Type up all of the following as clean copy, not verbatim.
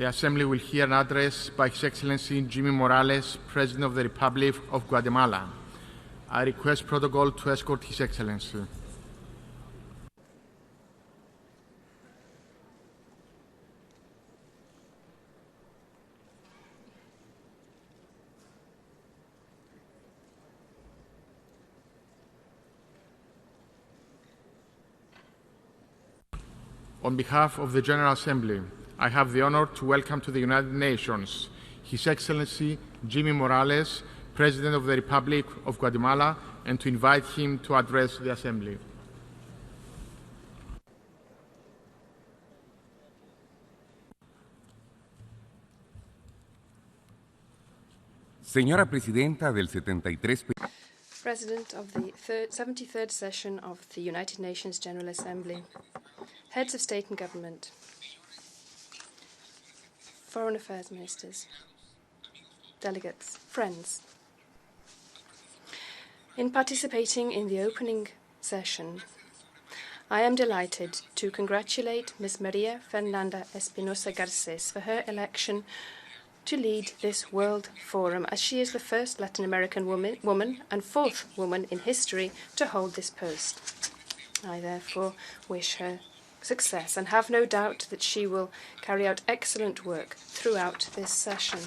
The Assembly will hear an address by His Excellency Jimmy Morales, President of the Republic of Guatemala. I request protocol to escort His Excellency. On behalf of the General Assembly, I have the honor to welcome to the United Nations His Excellency Jimmy Morales, President of the Republic of Guatemala, and to invite him to address the Assembly. Señora Presidenta del 73. President of the 73rd session of the United Nations General Assembly, Heads of State and Government, Foreign Affairs Ministers, delegates, friends. In participating in the opening session, I am delighted to congratulate Ms. Maria Fernanda Espinosa Garces for her election to lead this World Forum, as she is the first Latin American woman and fourth woman in history to hold this post. I therefore wish her success and have no doubt that she will carry out excellent work throughout this session.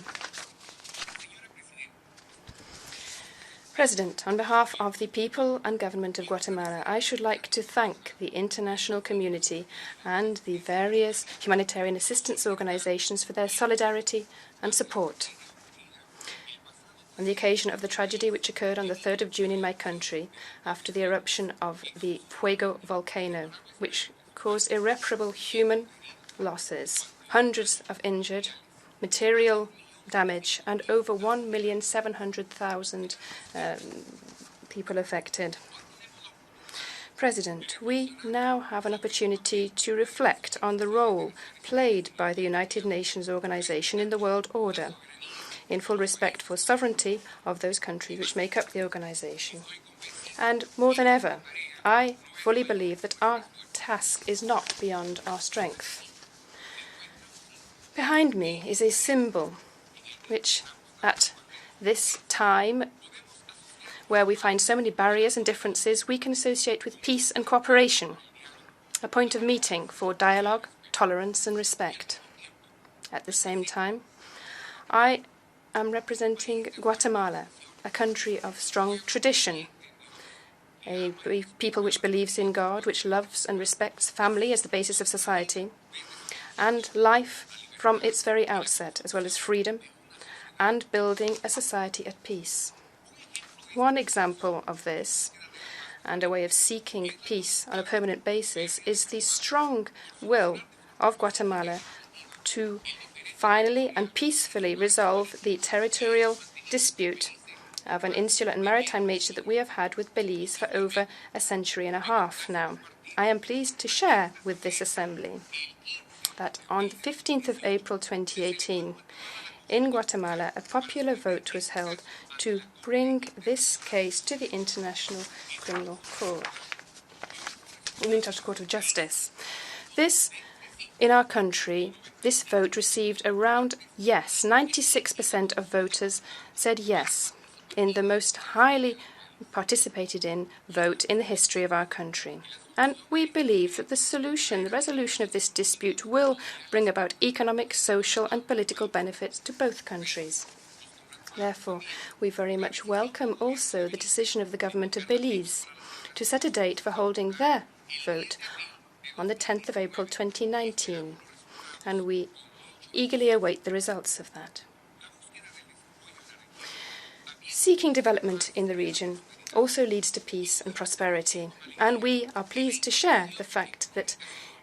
President, on behalf of the people and government of Guatemala, I should like to thank the international community and the various humanitarian assistance organizations for their solidarity and support. On the occasion of the tragedy which occurred on the 3rd of June in my country, after the eruption of the Fuego volcano, which caused irreparable human losses, hundreds of injured, material damage, and over 1,700,000 people affected. President, we now have an opportunity to reflect on the role played by the United Nations organization in the world order, in full respect for sovereignty of those countries which make up the organization. And more than ever, I fully believe that our task is not beyond our strength. Behind me is a symbol which, at this time where we find so many barriers and differences, we can associate with peace and cooperation, a point of meeting for dialogue, tolerance and respect. At the same time, I am representing Guatemala, a country of strong tradition, a people which believes in God, which loves and respects family as the basis of society, and life from its very outset, as well as freedom, and building a society at peace. One example of this, and a way of seeking peace on a permanent basis, is the strong will of Guatemala to finally and peacefully resolve the territorial dispute of an insular and maritime nature that we have had with Belize for over a century and a half now. I am pleased to share with this Assembly that on the 15th of April 2018, in Guatemala, a popular vote was held to bring this case to the International Criminal Court, the International Court of Justice. This, in our country, this vote received around yes. 96% of voters said yes in the most highly participated in vote in the history of our country. And we believe that the resolution of this dispute will bring about economic, social and political benefits to both countries. Therefore, we very much welcome also the decision of the government of Belize to set a date for holding their vote on the 10th of April 2019, and we eagerly await the results of that. Seeking development in the region also leads to peace and prosperity, and we are pleased to share the fact that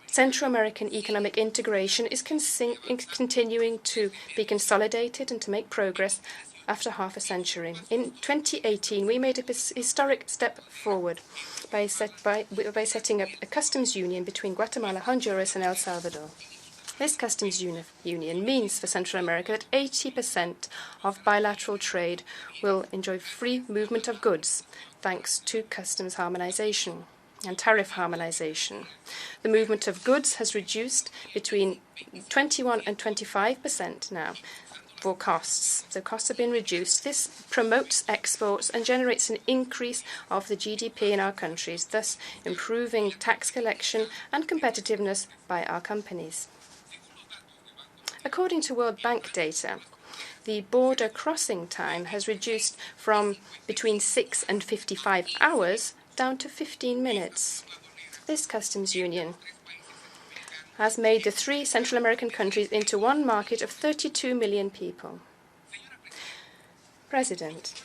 Central American economic integration is continuing to be consolidated and to make progress after half a century. In 2018, we made a historic step forward by setting up a customs union between Guatemala, Honduras, and El Salvador. This customs union means for Central America that 80% of bilateral trade will enjoy free movement of goods, thanks to customs harmonization. and tariff harmonization. The movement of goods has reduced between 21 and 25% now for costs. So costs have been reduced. This promotes exports and generates an increase of the GDP in our countries, thus improving tax collection and competitiveness by our companies. According to World Bank data, the border crossing time has reduced from between 6 and 55 hours down to 15 minutes. This customs union has made the 3 Central American countries into one market of 32 million people. President,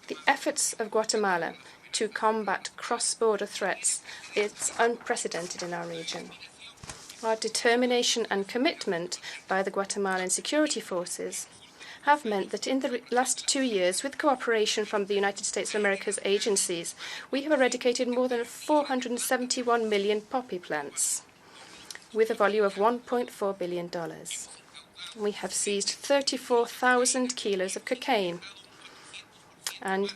the efforts of Guatemala to combat cross-border threats is unprecedented in our region. Our determination and commitment by the Guatemalan security forces have meant that in the last 2 years, with cooperation from the United States of America's agencies, we have eradicated more than 471 million poppy plants, with a value of $1.4 billion. We have seized 34,000 kilos of cocaine and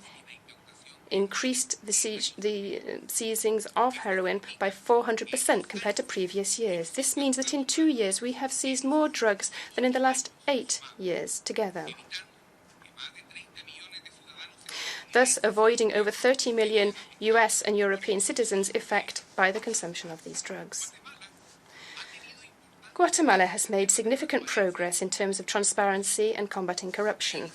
increased the seizings of heroin by 400% compared to previous years. This means that in 2 years we have seized more drugs than in the last 8 years together, thus avoiding over 30 million US and European citizens affected by the consumption of these drugs. Guatemala has made significant progress in terms of transparency and combating corruption.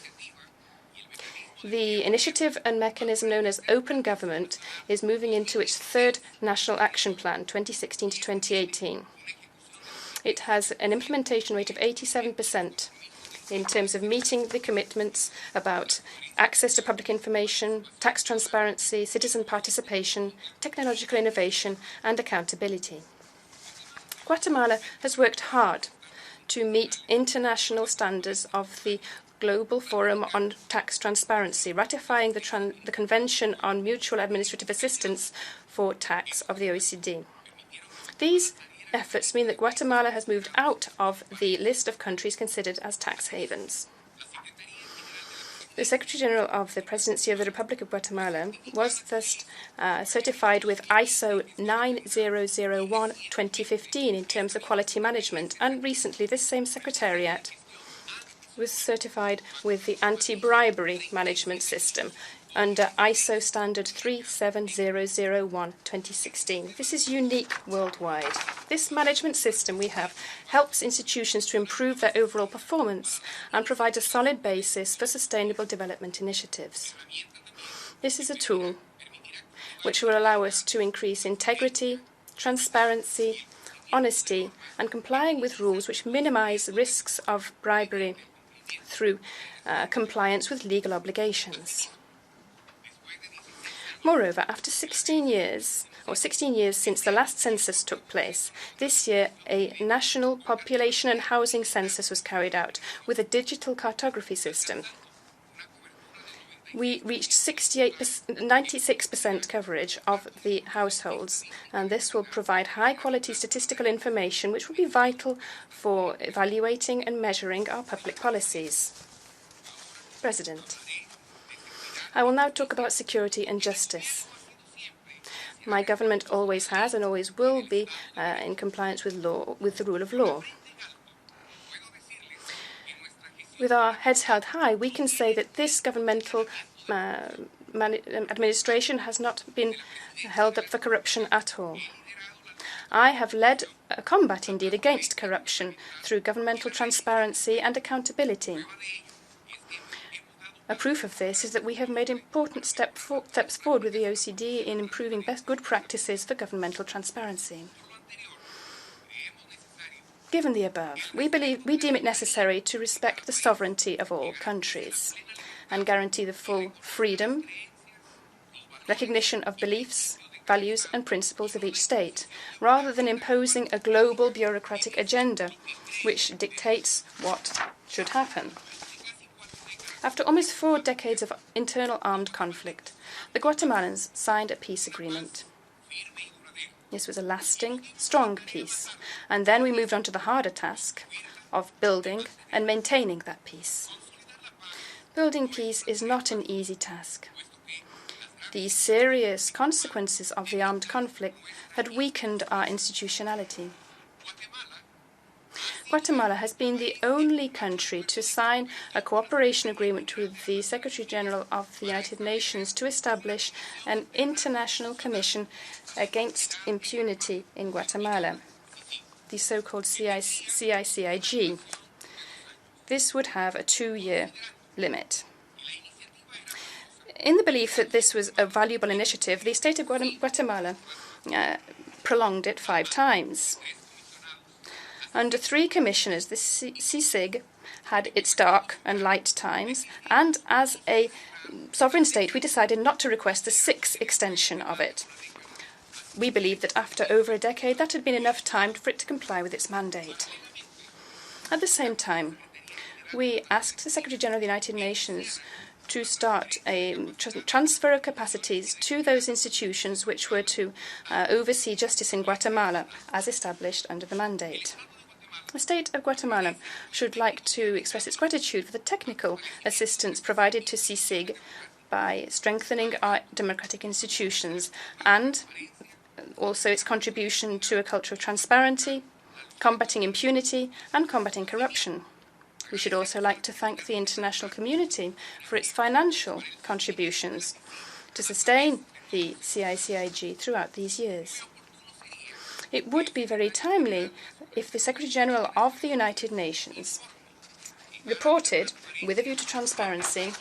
The initiative and mechanism known as Open Government is moving into its 3rd National Action Plan, 2016 to 2018. It has an implementation rate of 87% in terms of meeting the commitments about access to public information, tax transparency, citizen participation, technological innovation, and accountability. Guatemala has worked hard to meet international standards of the Global Forum on Tax Transparency, ratifying the Convention on Mutual Administrative Assistance for Tax of the OECD. These efforts mean that Guatemala has moved out of the list of countries considered as tax havens. The Secretary General of the Presidency of the Republic of Guatemala was thus certified with ISO 9001-2015 in terms of quality management, and recently this same Secretariat was certified with the anti-bribery management system under ISO standard 37001-2016. This is unique worldwide. This management system we have helps institutions to improve their overall performance and provides a solid basis for sustainable development initiatives. This is a tool which will allow us to increase integrity, transparency, honesty, and complying with rules which minimize risks of bribery through compliance with legal obligations. Moreover, after 16 years since the last census took place, this year a national population and housing census was carried out with a digital cartography system. We reached 96% coverage of the households, and this will provide high-quality statistical information which will be vital for evaluating and measuring our public policies. President, I will now talk about security and justice. My government always has and always will be in compliance with the rule of law. With our heads held high, we can say that this governmental administration has not been held up for corruption at all. I have led a combat, indeed, against corruption through governmental transparency and accountability. A proof of this is that we have made important steps forward with the OECD in improving good practices for governmental transparency. Given the above, we deem it necessary to respect the sovereignty of all countries and guarantee the full freedom, recognition of beliefs, values and principles of each state, rather than imposing a global bureaucratic agenda which dictates what should happen. After almost 4 decades of internal armed conflict, the Guatemalans signed a peace agreement. This was a lasting, strong peace, and then we moved on to the harder task of building and maintaining that peace. Building peace is not an easy task, the serious consequences of the armed conflict had weakened our institutionality. Guatemala has been the only country to sign a cooperation agreement with the Secretary General of the United Nations to establish an international commission against impunity in Guatemala, the so-called CICIG. This would have a 2-year limit. In the belief that this was a valuable initiative, the state of Guatemala prolonged it 5 times. Under 3 commissioners, the CICIG had its dark and light times, and as a sovereign state, we decided not to request the 6th extension of it. We believed that after over a decade, that had been enough time for it to comply with its mandate. At the same time, we asked the Secretary General of the United Nations to start a transfer of capacities to those institutions which were to oversee justice in Guatemala, as established under the mandate. The state of Guatemala should like to express its gratitude for the technical assistance provided to CICIG by strengthening our democratic institutions and also its contribution to a culture of transparency, combating impunity and combating corruption. We should also like to thank the international community for its financial contributions to sustain the CICIG throughout these years. It would be very timely if the Secretary General of the United Nations reported, with a view to transparency,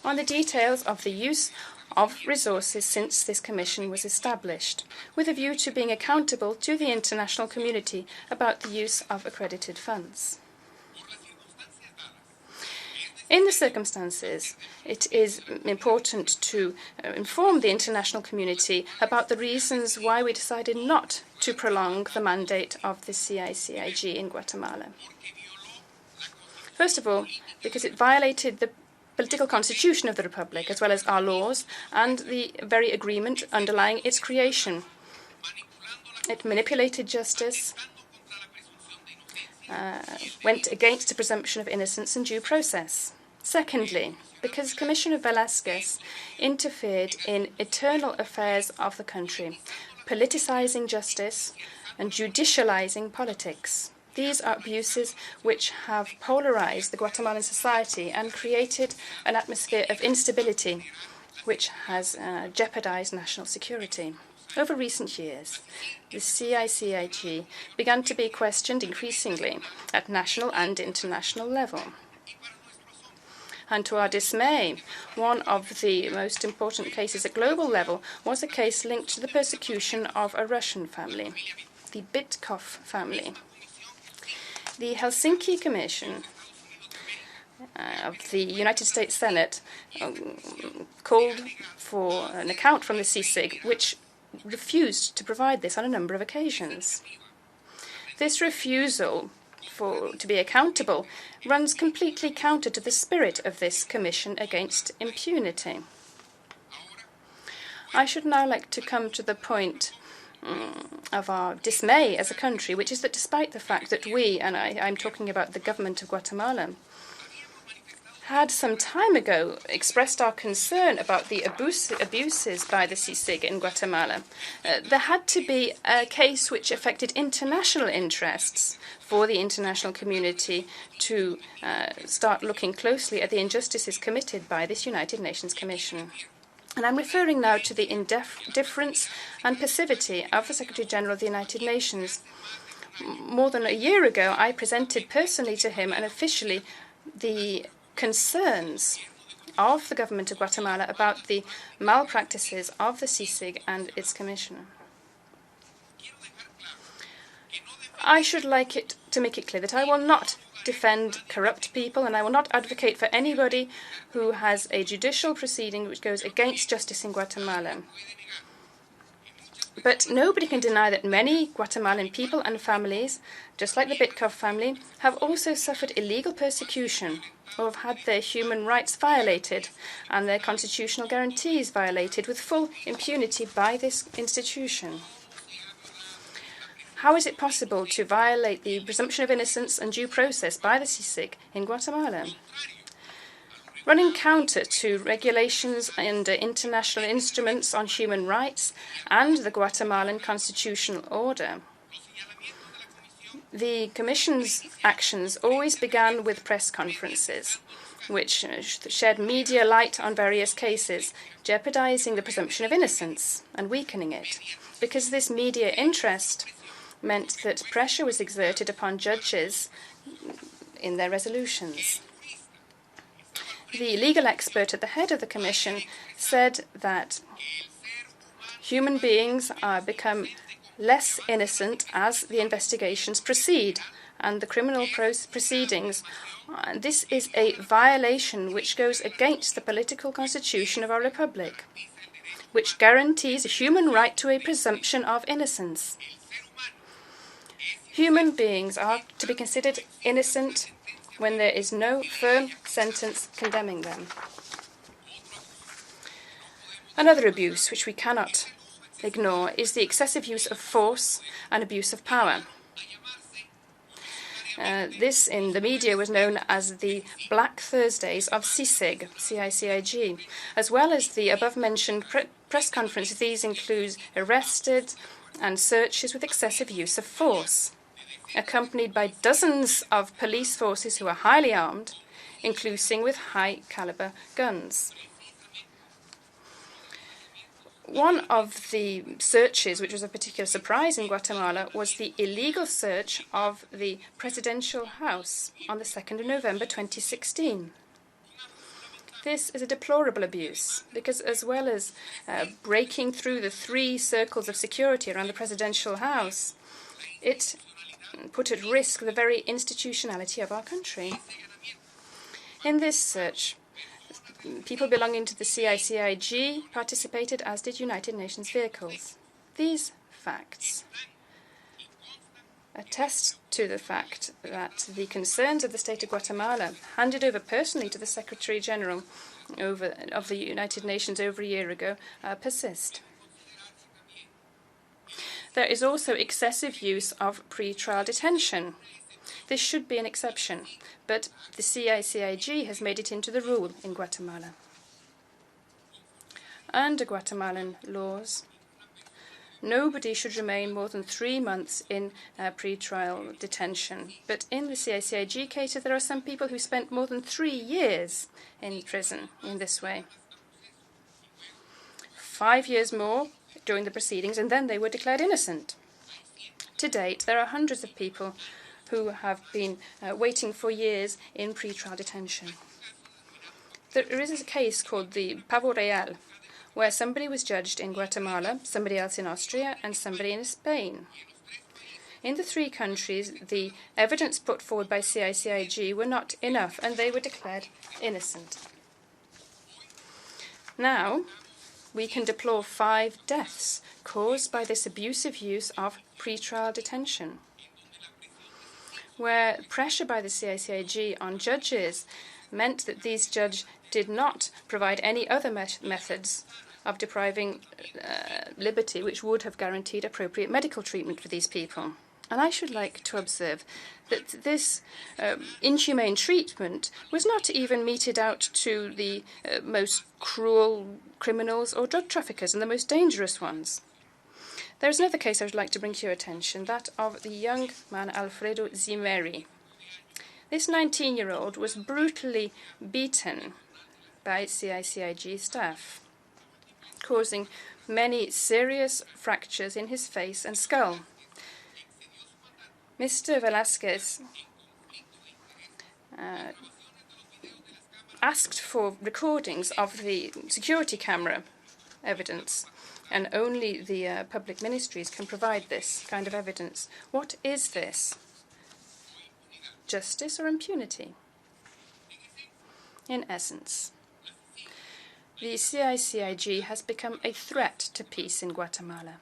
on the details of the use of resources since this commission was established, with a view to being accountable to the international community about the use of accredited funds. In the circumstances, it is important to inform the international community about the reasons why we decided not to prolong the mandate of the CICIG in Guatemala. First of all, because it violated the political constitution of the Republic, as well as our laws and the very agreement underlying its creation. It manipulated justice, went against the presumption of innocence and due process. Secondly, because Commissioner Velasquez interfered in internal affairs of the country, politicizing justice and judicializing politics. These are abuses which have polarized the Guatemalan society and created an atmosphere of instability which has jeopardized national security. Over recent years, the CICIG began to be questioned increasingly at national and international level. And to our dismay, one of the most important cases at global level was a case linked to the persecution of a Russian family, the Bitkov family. The Helsinki Commission of the United States Senate called for an account from the CICIG, which refused to provide this on a number of occasions. This refusal to be accountable runs completely counter to the spirit of this Commission against impunity. I should now like to come to the point of our dismay as a country, which is that despite the fact that we, and I'm talking about the government of Guatemala, had some time ago expressed our concern about the abuses by the CICIG in Guatemala, there had to be a case which affected international interests for the international community to start looking closely at the injustices committed by this United Nations Commission. And I'm referring now to the indifference and passivity of the Secretary General of the United Nations. More than a year ago, I presented personally to him and officially the concerns of the government of Guatemala about the malpractices of the CICIG and its commissioner. I should like to make it clear that I will not defend corrupt people, and I will not advocate for anybody who has a judicial proceeding which goes against justice in Guatemala. But nobody can deny that many Guatemalan people and families, just like the Bitkov family, have also suffered illegal persecution or have had their human rights violated and their constitutional guarantees violated with full impunity by this institution. How is it possible to violate the presumption of innocence and due process by the CICIG in Guatemala? running counter to regulations under international instruments on human rights and the Guatemalan constitutional order. The Commission's actions always began with press conferences, which shed media light on various cases, jeopardizing the presumption of innocence and weakening it, because this media interest meant that pressure was exerted upon judges in their resolutions. The legal expert at the head of the Commission said that human beings become less innocent as the investigations proceed and the criminal proceedings. This is a violation which goes against the political constitution of our republic, which guarantees a human right to a presumption of innocence. Human beings are to be considered innocent when there is no firm sentence condemning them. Another abuse which we cannot ignore is the excessive use of force and abuse of power. This in the media was known as the Black Thursdays of CICIG, CICIG, as well as the above-mentioned press conferences. These include arrested and searches with excessive use of force, accompanied by dozens of police forces who are highly armed, including with high-caliber guns. One of the searches, which was a particular surprise in Guatemala, was the illegal search of the presidential house on the 2nd of November 2016. This is a deplorable abuse because, as well as breaking through the 3 circles of security around the presidential house, it put at risk the very institutionality of our country. In this search, people belonging to the CICIG participated, as did United Nations vehicles. These facts attest to the fact that the concerns of the state of Guatemala, handed over personally to the Secretary General of the United Nations over a year ago, persist. There is also excessive use of pre-trial detention. This should be an exception, but the CICIG has made it into the rule in Guatemala. Under Guatemalan laws, nobody should remain more than 3 months in pre-trial detention. But in the CICIG cases, there are some people who spent more than 3 years in prison in this way. 5 years more during the proceedings, and then they were declared innocent. To date, there are hundreds of people who have been waiting for years in pre-trial detention. There is a case called the Pavo Real, where somebody was judged in Guatemala, somebody else in Austria, and somebody in Spain. In the 3 countries, the evidence put forward by CICIG were not enough, and they were declared innocent. Now, we can deplore 5 deaths caused by this abusive use of pre-trial detention, where pressure by the CICIG on judges meant that these judges did not provide any other methods of depriving liberty which would have guaranteed appropriate medical treatment for these people. And I should like to observe that this inhumane treatment was not even meted out to the most cruel criminals or drug traffickers and the most dangerous ones. There is another case I would like to bring to your attention, that of the young man Alfredo Zimeri. This 19-year-old was brutally beaten by CICIG staff, causing many serious fractures in his face and skull. Mr. Velasquez asked for recordings of the security camera evidence, and only the public ministries can provide this kind of evidence. What is this? Justice or impunity? In essence, the CICIG has become a threat to peace in Guatemala.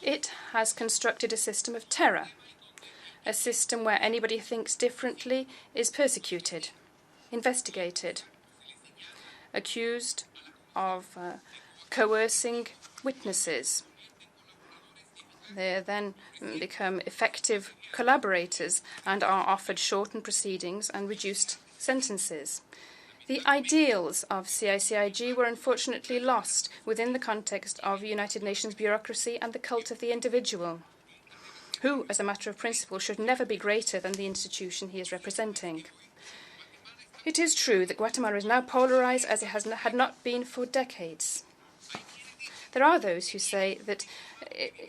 It has constructed a system of terror, a system where anybody who thinks differently is persecuted, investigated, accused of coercing witnesses. They then become effective collaborators and are offered shortened proceedings and reduced sentences. The ideals of CICIG were unfortunately lost within the context of United Nations bureaucracy and the cult of the individual, who, as a matter of principle, should never be greater than the institution he is representing. It is true that Guatemala is now polarized as it had not been for decades. There are those who say that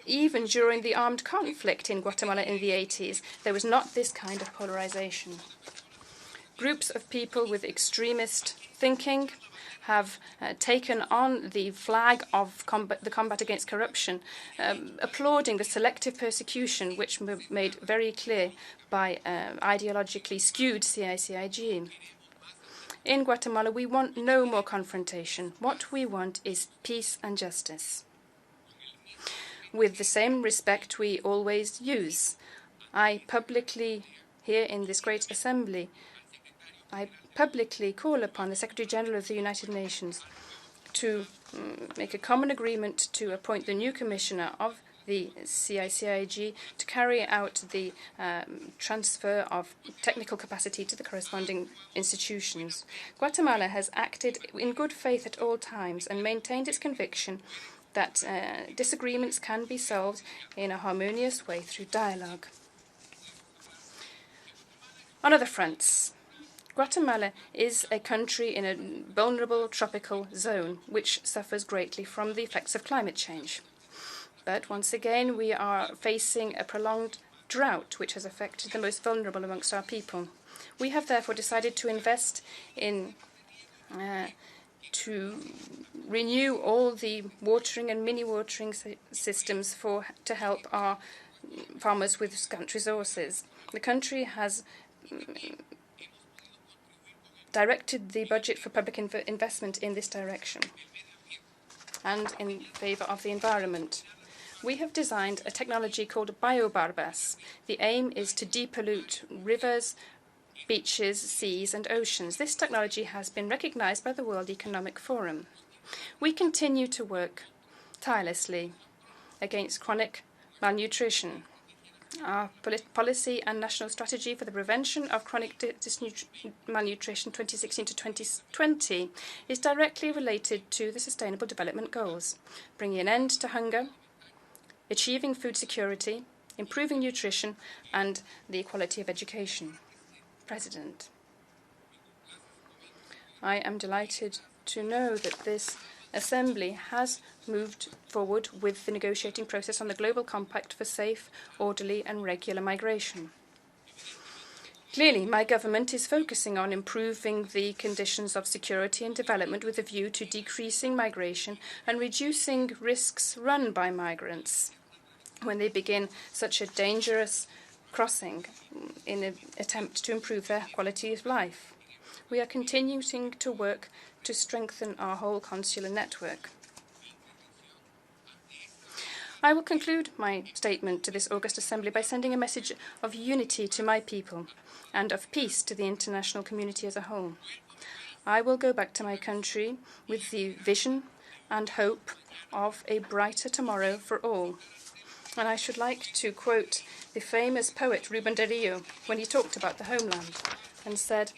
even during the armed conflict in Guatemala in the 80s, there was not this kind of polarization. Groups of people with extremist thinking have taken on the flag of the combat against corruption, applauding the selective persecution which made very clear by ideologically skewed CICIG. In Guatemala, we want no more confrontation. What we want is peace and justice. With the same respect we always use, I publicly, here in this great assembly, I publicly call upon the Secretary General of the United Nations to make a common agreement to appoint the new commissioner of the CICIG to carry out the transfer of technical capacity to the corresponding institutions. Guatemala has acted in good faith at all times and maintained its conviction that disagreements can be solved in a harmonious way through dialogue. On other fronts, Guatemala is a country in a vulnerable tropical zone which suffers greatly from the effects of climate change. But once again, we are facing a prolonged drought which has affected the most vulnerable amongst our people. We have therefore decided to invest in to renew all the watering and mini-watering systems to help our farmers with scant resources. The country has directed the budget for public investment in this direction and in favour of the environment. We have designed a technology called biobarbas. The aim is to depollute rivers, beaches, seas and oceans. This technology has been recognized by the World Economic Forum. We continue to work tirelessly against chronic malnutrition. Our policy and national strategy for the prevention of chronic malnutrition 2016 to 2020 is directly related to the Sustainable Development Goals, bringing an end to hunger, achieving food security, improving nutrition and the equality of education. President, I am delighted to know that this Assembly has moved forward with the negotiating process on the Global Compact for safe, orderly and regular migration. Clearly, my government is focusing on improving the conditions of security and development with a view to decreasing migration and reducing risks run by migrants when they begin such a dangerous crossing in an attempt to improve their quality of life. We are continuing to work to strengthen our whole consular network. I will conclude my statement to this August Assembly by sending a message of unity to my people and of peace to the international community as a whole. I will go back to my country with the vision and hope of a brighter tomorrow for all. And I should like to quote the famous poet Rubén Darío when he talked about the homeland and said,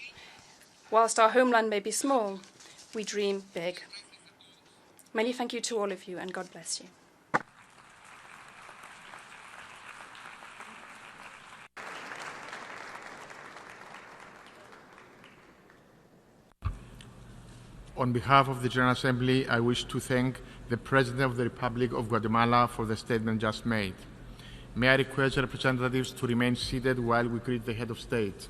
"Whilst our homeland may be small, we dream big." Many thank you to all of you and God bless you. On behalf of the General Assembly, I wish to thank the President of the Republic of Guatemala for the statement just made. May I request representatives to remain seated while we greet the Head of State.